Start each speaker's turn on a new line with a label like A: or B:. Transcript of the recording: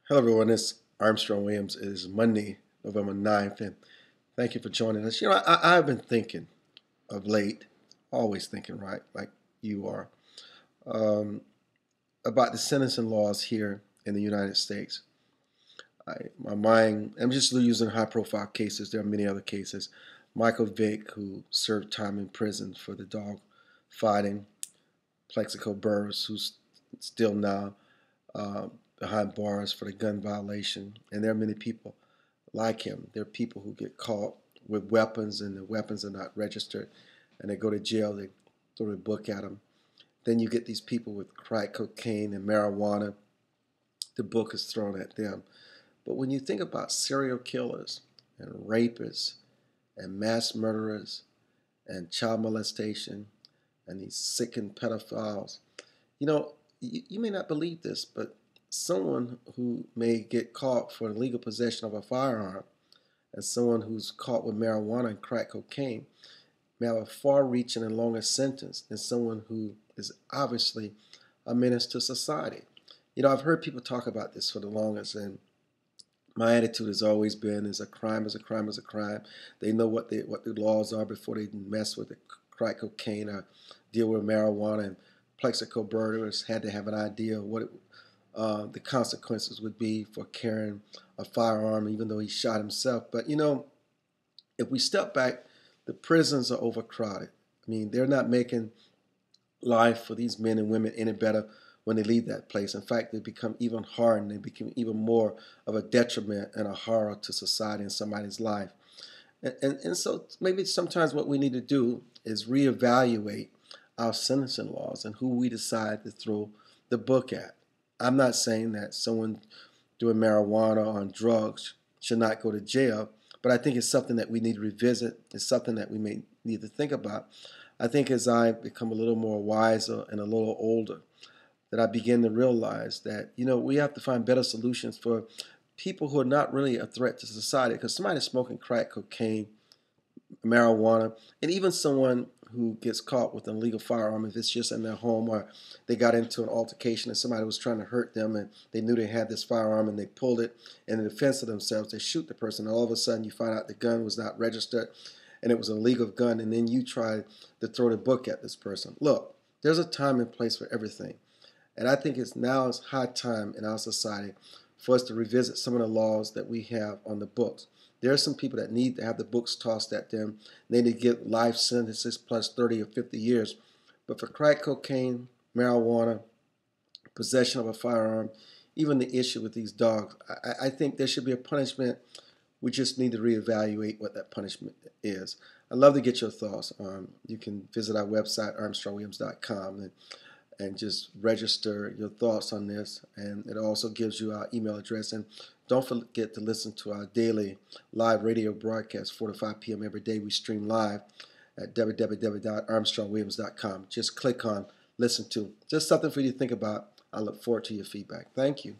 A: Hello, everyone. It's Armstrong Williams. It is Monday, November 9th, and thank you for joining us. I've been thinking of late, always thinking, right, like you are, um, about the sentencing laws here in the United States. My mind, I'm just using high profile cases. There are many other cases. Michael Vick, who served time in prison for the dog fighting, Plexico Burris, who's still now uh, behind bars for the gun violation. And there are many people like him. There are people who get caught with weapons and the weapons are not registered and they go to jail. They throw a book at them. Then you get these people with crack cocaine and marijuana. The book is thrown at them. But when you think about serial killers and rapists and mass murderers and child molestation and these sickened pedophiles, you may not believe this, but someone who may get caught for illegal possession of a firearm and someone who's caught with marijuana and crack cocaine may have a far-reaching and longer sentence than someone who is obviously a menace to society. I've heard people talk about this for the longest, and my attitude has always been: is a crime is a crime is a crime. They know what the laws are before they mess with the crack cocaine or deal with marijuana. And Plexico Burris had to have an idea of what the consequences would be for carrying a firearm, even though he shot himself. But if we step back, the prisons are overcrowded. I mean, they're not making life for these men and women any better when they leave that place. In fact, they become even hardened. They become even more of a detriment and a horror to society and somebody's life. And so maybe sometimes what we need to do is reevaluate our sentencing laws and who we decide to throw the book at. I'm not saying that someone doing marijuana or on drugs should not go to jail, but I think it's something that we need to revisit. It's something that we may need to think about. I think as I become a little more wiser and a little older, that I begin to realize that, we have to find better solutions for people who are not really a threat to society. Because somebody smoking crack cocaine, marijuana, and even someone who gets caught with an illegal firearm, if it's just in their home or they got into an altercation and somebody was trying to hurt them and they knew they had this firearm and they pulled it in defense of themselves, they shoot the person, and all of a sudden you find out the gun was not registered and it was an illegal gun, and then you try to throw the book at this person. Look, there's a time and place for everything. And I think it's high time in our society for us to revisit some of the laws that we have on the books. There are some people that need to have the books tossed at them. They need to get life sentences plus 30 or 50 years. But for crack cocaine, marijuana, possession of a firearm, even the issue with these dogs, I think there should be a punishment. We just need to reevaluate what that punishment is. I'd love to get your thoughts. You can visit our website, armstrongwilliams.com, and just register your thoughts on this. And it also gives you our email address. And don't forget to listen to our daily live radio broadcast, 4 to 5 p.m. every day. We stream live at www.armstrongwilliams.com. Just click on listen to. Just something for you to think about. I look forward to your feedback. Thank you.